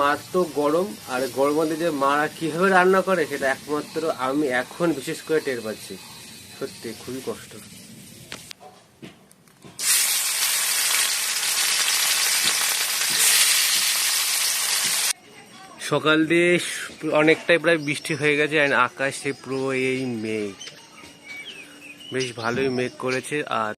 মাছ তো গরম, আর গরমের মধ্যে যে মারা কিভাবে রান্না করে সেটা একমাত্র আমি এখন বিশেষ করে টের পাচ্ছি। সত্যি খুবই কষ্ট। সকাল দিয়ে অনেকটাই প্রায় বৃষ্টি হয়ে গেছে, আর আকাশে পুরো এই মেঘ, বেশ ভালোই মেঘ করেছে। আর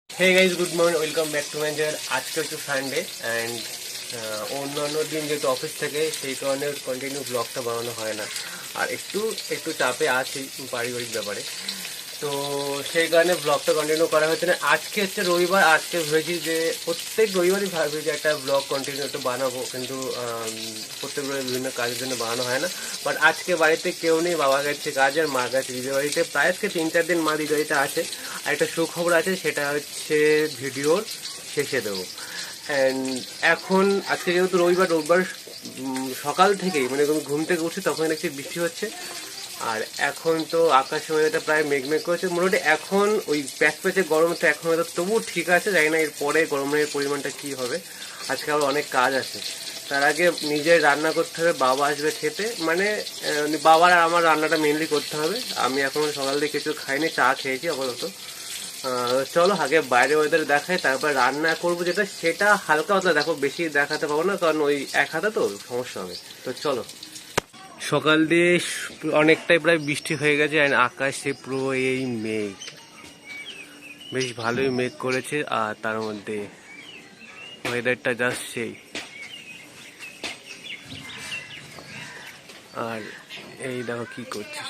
hey guys, good morning, welcome back to my channel. আজকে হচ্ছে সানডে অ্যান্ড অন্যান্য দিন যেহেতু অফিস থেকে, সেই কারণে কন্টিনিউ ব্লগটা বানানো হয় না, আর একটু একটু চাপে আছি পারিবারিক ব্যাপারে, তো সেই কারণে ব্লগটা কন্টিনিউ করা হচ্ছে না। আজকে হচ্ছে রবিবার, আজকে ভেবেছি যে প্রত্যেক রবিবারই ভাবি যে একটা ব্লগ কন্টিনিউ একটু বানাবো, কিন্তু প্রত্যেক রবিবার বিভিন্ন কাজের জন্য বানানো হয় না। বাট আজকে বাড়িতে কেউ নেই, বাবা গেছে কাজে আর মা গেছে দিদির বাড়িতে। প্রায় আজকে 3-4 দিন মা দিদির বাড়িতে আছে। আর একটা সুখবর আছে, সেটা হচ্ছে ভিডিওর শেষে দেবো। অ্যান্ড এখন আজকে যেহেতু রবিবার সকাল থেকেই মানে ঘুম থেকে উঠছি তখন দেখছি বৃষ্টি হচ্ছে। আর এখন তো আকাশের মধ্যে প্রায় মেঘমেঘ করেছে মোটামুটি। এখন ওই প্যাচপ্যাচে গরমটা এখন হয়তো তবুও ঠিক আছে, জানি না এরপরে গরমের পরিমাণটা কি হবে। আজকে আবার অনেক কাজ আছে, তার আগে নিজে রান্না করতে হবে, বাবা আসবে খেতে, মানে বাবার আর আমার রান্নাটা মেনলি করতে হবে। আমি এখন সকাল থেকে কিছু খাইনি, চা খেয়েছি আপাতত। চলো আগে বাইরে ওয়েদার দেখাই, তারপর রান্না করবো যেটা সেটা হালকা পাতলা দেখো, বেশি দেখাতে পাবো না কারণ ওই এক হাতে তো সমস্যা হবে। তো চলো। সকাল দিয়ে অনেকটাই প্রায় বৃষ্টি হয়ে গেছে, আর আকাশে পুরো এই মেঘ, বেশ ভালোই মেঘ করেছে। আর তার মধ্যে ওয়েদারটা জাস্ট সেই। আর এই দেখো কি করছিস,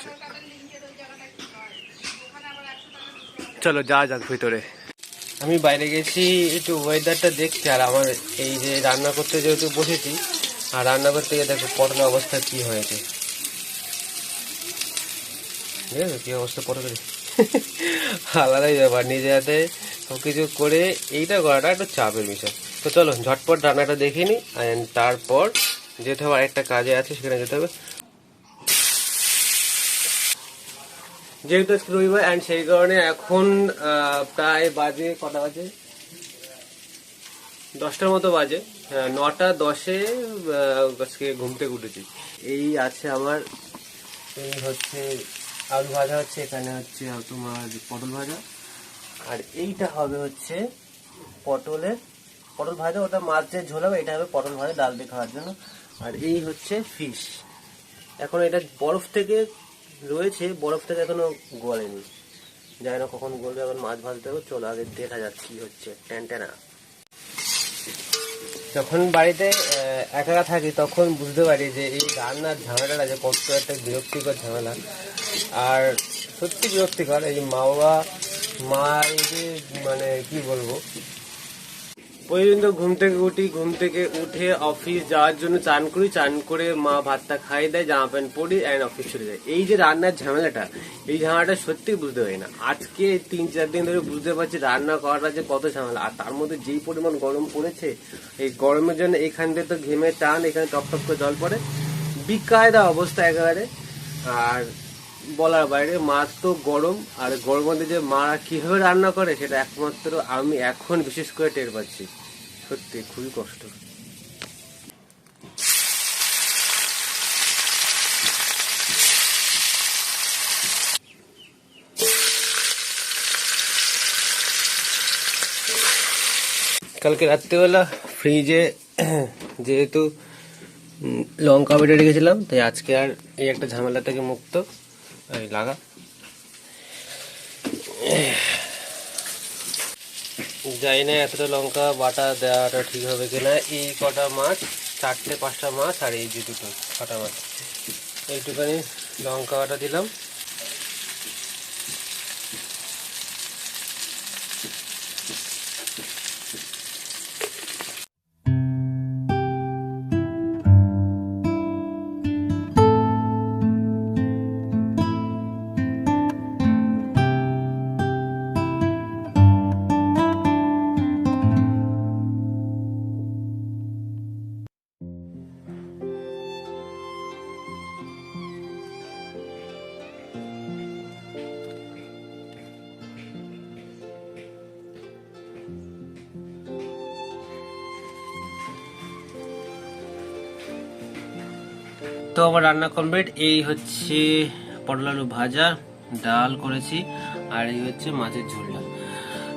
চলো যা যাক ভিতরে। আমি বাইরে গেছি একটু ওয়েদারটা দেখতে, আর আমার এই যে রান্না করতে যেহেতু বসেছি, আর রান্না করতে গিয়ে দেখো পটলের অবস্থা কি হয়েছে, ঠিক আছে? কি অবস্থা পটলের আলাদাই ব্যাপার, নিজে হাতে সবকিছু করে এইটা করাটা একটু চাপের বিষয়। তো চলো ঝটপট রান্নাটা দেখে নিই, অ্যান্ড তারপর যেতে হবে আরেকটা কাজে আছে, সেখানে যেতে হবে। যেহেতু আজকে রবিবার অ্যান্ড সেই কারণে এখন প্রায় বাজে কটা বাজে, 10টার মতো বাজে। 9টা 10-এ আজকে ঘুম থেকে উঠেছি। এই আছে আমার, এই হচ্ছে আলু ভাজা হচ্ছে, এখানে হচ্ছে তোমার পটল ভাজা, আর এইটা হবে হচ্ছে পটল ভাজা, ওটা মাছের ঝোল হবে, এটা হবে পটল ভাজা ডাল দিয়ে খাওয়ার জন্য। আর এই হচ্ছে ফিশ, এখন এটা বরফ থেকে রয়েছে, বরফ থেকে এখনো গলেনি, জানি না কখন গলবে। এখন মাছ ভাজতে হবে, চলো আগে দেখা যাক কি হচ্ছে। ট্যান্টানা। যখন বাড়িতে একা একা থাকি তখন বুঝতে পারি যে এই রান্নার ঝামেলাটা যে কত একটা বিরক্তিকর ঝামেলা। আর সত্যি বিরক্তিকর এই মা এই যে মানে কি বলবো, প্রতিদিন তো ঘুম থেকে উঠি, ঘুম থেকে উঠে অফিস যাওয়ার জন্য চান করি, চান করে মা ভাতটা খাইয়ে দেয়, জামা প্যান্ট পরি অ্যান্ড অফিস চলে যায়। এই যে রান্নার ঝামেলাটা, এই ঝামেলাটা সত্যি বুঝতে পারি না। আজকে 3-4 দিন ধরে বুঝতে পারছি রান্না করাটা যে কত ঝামেলা। আর তার মধ্যে যেই পরিমাণ গরম পড়েছে, এই গরমের জন্য এখান দিয়ে তো ঘেমে টান, এখানে টপ টপ করে জল পড়ে, বিকায়দা অবস্থা একেবারে। আর বলার বাইরে, মাছ তো গরম, আর গরমের মধ্যে যে মারা কিভাবে রান্না করে সেটা একমাত্র আমি এখন বিশেষ করে টের পাচ্ছি। সত্যি খুবই কষ্ট। কালকে রাত্রিবেলা ফ্রিজে যেহেতু লঙ্কা বেটে রেখেছিলাম, তাই আজকে আর এই একটা ঝামেলা থেকে মুক্ত। এই লাগা জানি না এতটা লঙ্কা বাটা দেওয়াটা ঠিক হবে কিনা। এই কটা মাছ, 4-5টা মাছ, আর এই যে দুটো কটা মাছ, এইটুখানি লঙ্কা বাটা দিলাম। তো আমার রান্না কমপ্লিট। এই হচ্ছে পটল আলু ভাজা, ডাল করেছি, আর এই হচ্ছে মাছের ঝোলটা।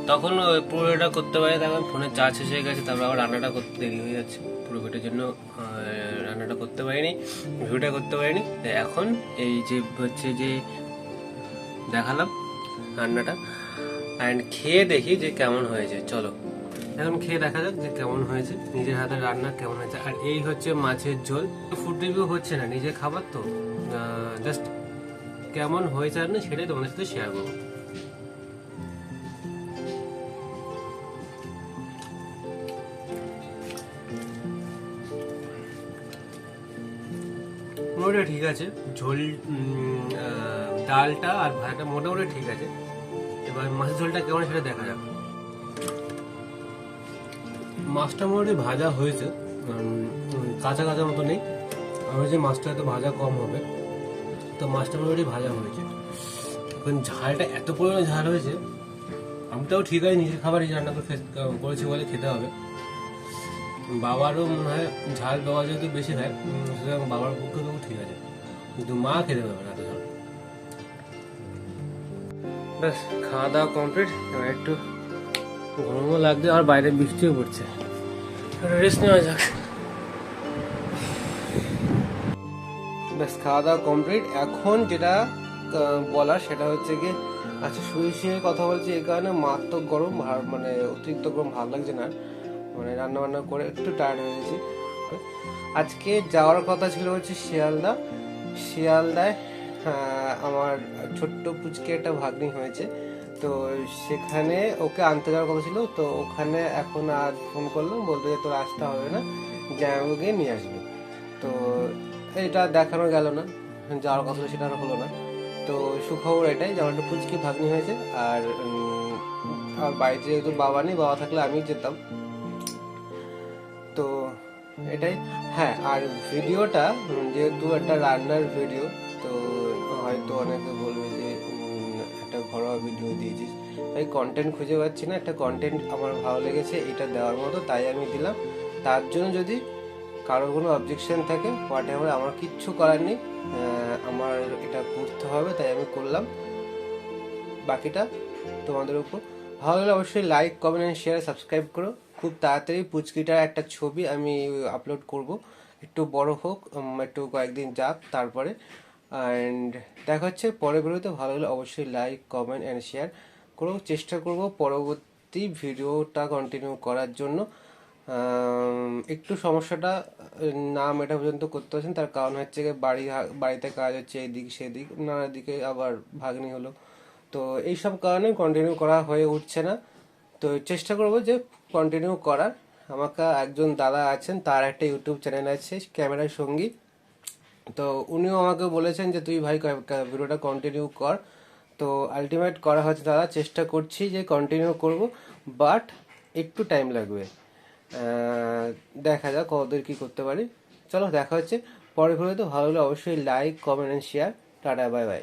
তখন পুরোটা করতে পারি, তখন ফোনে চার্জ শেষ হয়ে গেছে, তারপর আবার রান্নাটা করতে দেরি হয়ে যাচ্ছে। পুরো ভিডিওর জন্য রান্নাটা করতে পারিনি, ভিডিওটা করতে পারিনি। তো এখন এই যে হচ্ছে যে দেখালাম রান্নাটা, অ্যান্ড খেয়ে দেখি যে কেমন হয়েছে। চলো এখন খেয়ে দেখা যাক যে কেমন হয়েছে, নিজের হাতের রান্না কেমন হয়েছে। আর এই হচ্ছে মাছের ঝোল। ফুড রিভিউ হচ্ছে না, নিজের খাবার তো, জাস্ট কেমন হয়েছে আর না সেটাই তোমাদের সাথে শেয়ার করবো। মোটামুটি ঠিক আছে, ঝোল ডালটা আর ভাজাটা মোটামুটি ঠিক আছে। এবার মাছের ঝোলটা কেমন সেটা দেখা যাক। মাছটা মোটামুটি ভাজা হয়েছে, কাঁচা কাঁচা মতো নেই। আমি যে মাছটা এত ভাজা কম হবে, তো মাছটা মোটামুটি ভাজা হয়েছে। এখন ঝালটা এত পরিমাণে ঝাল হয়েছে, আমি তাও ঠিক আছে, নিজের খাবারই রান্না করেছি বলে খেতে হবে। বাবারও মনে হয় ঝাল, বাবা যেহেতু বেশি খায়, সুতরাং বাবার পক্ষে তো ঠিক আছে, কিন্তু মা খেতে পারবে না এত ঝাল। ব্যাস খাওয়া দাওয়া কমপ্লিট। এবার একটু গরমও লাগছে, আর বাইরে বৃষ্টিও পড়ছে, রেস্ট নেওয়া যাক। ব্যাস খাওয়া দাওয়া কমপ্লিট। এখন যেটা বলার সেটা হচ্ছে কি, আচ্ছা শুয়ে শুয়ে কথা বলছি এই কারণে মারাত্মক গরম, আর মানে অতিরিক্ত গরম ভালো লাগছে না, মানে রান্না বান্না করে একটু টায়ার্ড হয়ে গেছি। আজকে যাওয়ার কথা ছিল হচ্ছে শিয়ালদায় আমার ছোট্ট পুচকে একটা ভাগ্নি হয়েছে, তো সেখানে ওকে আনতে যাওয়ার কথা ছিল। তো ওখানে এখন আজ ফোন করলাম, বলতো যে তোর আসতে হবে না, জামাইবাবুকে নিয়ে আসবি। তো এটা দেখানো গেল না, যাওয়ার কথা সেটা আর হলো না। তো সুখবর এটাই যে আমার একটা পুচকি ভাগ্নি হয়েছে। আর আর বাড়িতে যেহেতু বাবা নেই, বাবা থাকলে আমি যেতাম। তো এটাই। হ্যাঁ, আর ভিডিওটা যেহেতু একটা রান্নার ভিডিও, তো হয়তো অনেকে বলবে যে একটা ঘরোয়া ভিডিও দিয়েছিস, তাই কন্টেন্ট খুঁজে পাচ্ছি না, একটা কন্টেন্ট আমার ভালো লেগেছে এটা দেওয়ার মতো, তাই আমি দিলাম। তার জন্য যদি কারোর কোনো অবজেকশন থাকে হোয়াট এভার, আমার কিচ্ছু করার নেই, আমার এটা করতে হবে তাই আমি করলাম। বাকিটা তোমাদের উপর। ভালো লাগলে অবশ্যই like, comment and share, subscribe করো। খুব তাড়াতাড়ি পুচকিটার একটা ছবি আমি আপলোড করব, একটু বড় হোক, একটু কয়েকদিন যাক, তারপরে। অ্যান্ড দেখা হচ্ছে পরের ভিডিওতে। ভালো লাগলে অবশ্যই লাইক, কমেন্ট অ্যান্ড শেয়ার করো। চেষ্টা করব পরবর্তী ভিডিওটা কন্টিনিউ করার জন্য। একটু সমস্যাটা না মেটা পর্যন্ত করতে পারছেন, তার কারণ হচ্ছে গিয়ে বাড়িতে কাজ হচ্ছে, এদিক সেদিক নানা দিকে, আবার ভাগ্নি হলো, তো এইসব কারণে কন্টিনিউ করা হয়ে উঠছে না। তো চেষ্টা করবো যে কন্টিনিউ করার। আমাকে একজন দাদা আছেন, তার একটা ইউটিউব চ্যানেল আছে ক্যামেরার সঙ্গী, তো উনিও আমাকে বলেছেন যে তুই ভাই ভিডিওটা কন্টিনিউ কর। তো আলটিমেট করা হচ্ছে দাদা, চেষ্টা করছি যে কন্টিনিউ করব, বাট একটু টাইম লাগবে। দেখা যাক কতদূর কী করতে পারি। চলো দেখা হচ্ছে পরের ভিডিওতে। ভালো হলে অবশ্যই like, comment and share. Tata, bye bye.